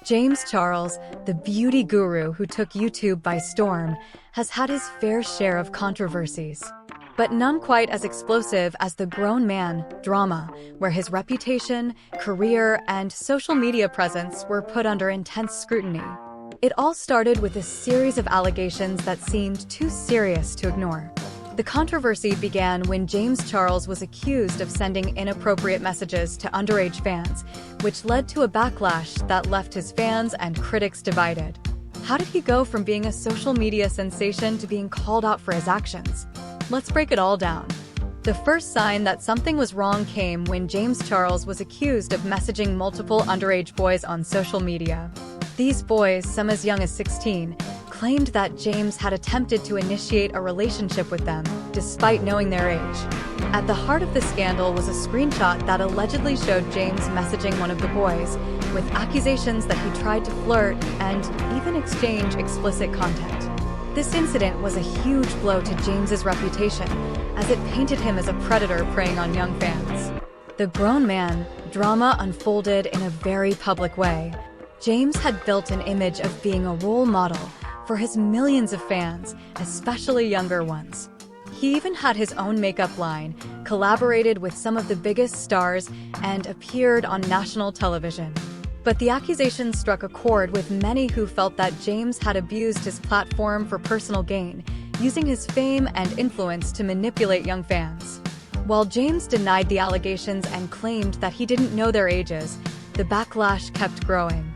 James Charles, the beauty guru who took YouTube by storm, has had his fair share of controversies. But none quite as explosive as the grown man drama, where his reputation, career, and social media presence were put under intense scrutiny. It all started with a series of allegations that seemed too serious to ignore. The controversy began when James Charles was accused of sending inappropriate messages to underage fans, which led to a backlash that left his fans and critics divided. How did he go from being a social media sensation to being called out for his actions? Let's break it all down. The first sign that something was wrong came when James Charles was accused of messaging multiple underage boys on social media. These boys, some as young as 16, claimed that James had attempted to initiate a relationship with them, despite knowing their age. At the heart of the scandal was a screenshot that allegedly showed James messaging one of the boys, with accusations that he tried to flirt and even exchange explicit content. This incident was a huge blow to James's reputation, as it painted him as a predator preying on young fans. The grown man drama unfolded in a very public way. James had built an image of being a role model for his millions of fans, especially younger ones. He even had his own makeup line, collaborated with some of the biggest stars, and appeared on national television. But the accusations struck a chord with many who felt that James had abused his platform for personal gain, using his fame and influence to manipulate young fans. While James denied the allegations and claimed that he didn't know their ages, the backlash kept growing.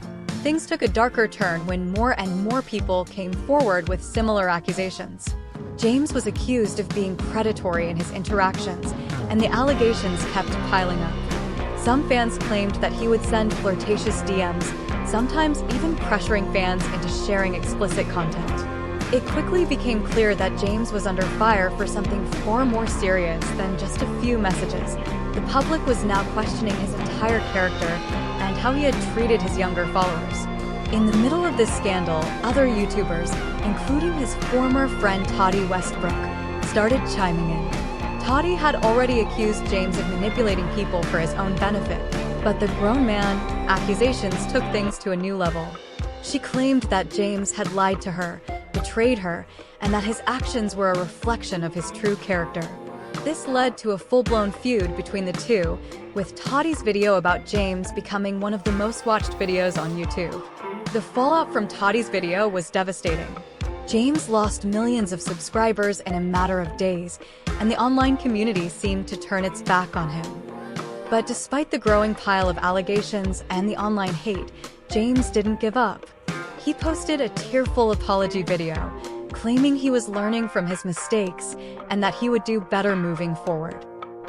Things took a darker turn when more and more people came forward with similar accusations. James was accused of being predatory in his interactions, and the allegations kept piling up. Some fans claimed that he would send flirtatious DMs, sometimes even pressuring fans into sharing explicit content. It quickly became clear that James was under fire for something far more serious than just a few messages. The public was now questioning his entire character and how he had treated his younger followers. In the middle of this scandal, other YouTubers, including his former friend Toddy Westbrook, started chiming in. Toddy had already accused James of manipulating people for his own benefit, but the grown man accusations took things to a new level. She claimed that James had lied to her, betrayed her, and that his actions were a reflection of his true character. This led to a full-blown feud between the two, with Toddy's video about James becoming one of the most watched videos on YouTube. The fallout from Toddy's video was devastating. James lost millions of subscribers in a matter of days, and the online community seemed to turn its back on him. But despite the growing pile of allegations and the online hate, James didn't give up. He posted a tearful apology video, claiming he was learning from his mistakes and that he would do better moving forward.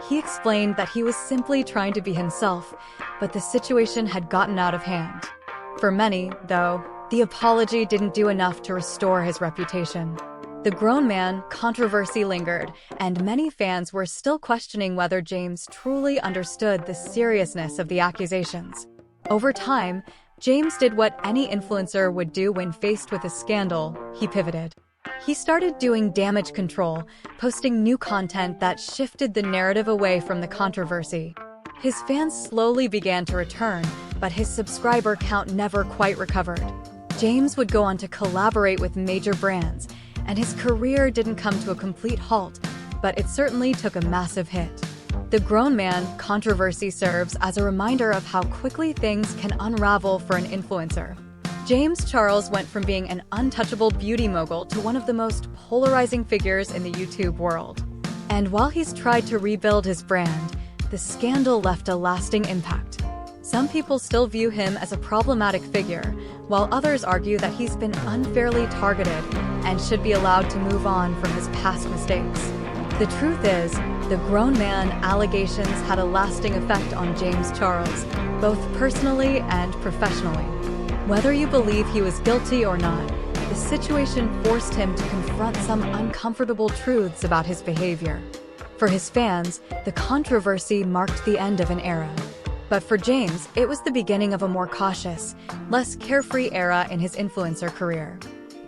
He explained that he was simply trying to be himself, but the situation had gotten out of hand. For many, though, the apology didn't do enough to restore his reputation. The grown man controversy lingered, and many fans were still questioning whether James truly understood the seriousness of the accusations. Over time, James did what any influencer would do when faced with a scandal: he pivoted. He started doing damage control, posting new content that shifted the narrative away from the controversy. His fans slowly began to return, but his subscriber count never quite recovered. James would go on to collaborate with major brands, and his career didn't come to a complete halt, but it certainly took a massive hit. The grown man controversy serves as a reminder of how quickly things can unravel for an influencer. James Charles went from being an untouchable beauty mogul to one of the most polarizing figures in the YouTube world. And while he's tried to rebuild his brand, the scandal left a lasting impact. Some people still view him as a problematic figure, while others argue that he's been unfairly targeted and should be allowed to move on from his past mistakes. The truth is, the grown man allegations had a lasting effect on James Charles, both personally and professionally. Whether you believe he was guilty or not, the situation forced him to confront some uncomfortable truths about his behavior. For his fans, the controversy marked the end of an era. But for James, it was the beginning of a more cautious, less carefree era in his influencer career.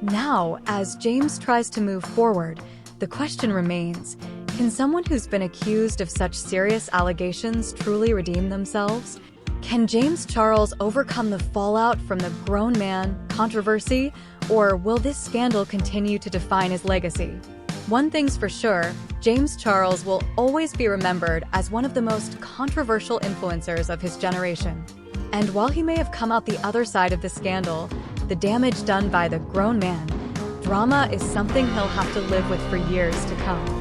Now, as James tries to move forward, the question remains: can someone who's been accused of such serious allegations truly redeem themselves? Can James Charles overcome the fallout from the grown man controversy, or will this scandal continue to define his legacy? One thing's for sure, James Charles will always be remembered as one of the most controversial influencers of his generation. And while he may have come out the other side of the scandal, the damage done by the grown man drama is something he'll have to live with for years to come.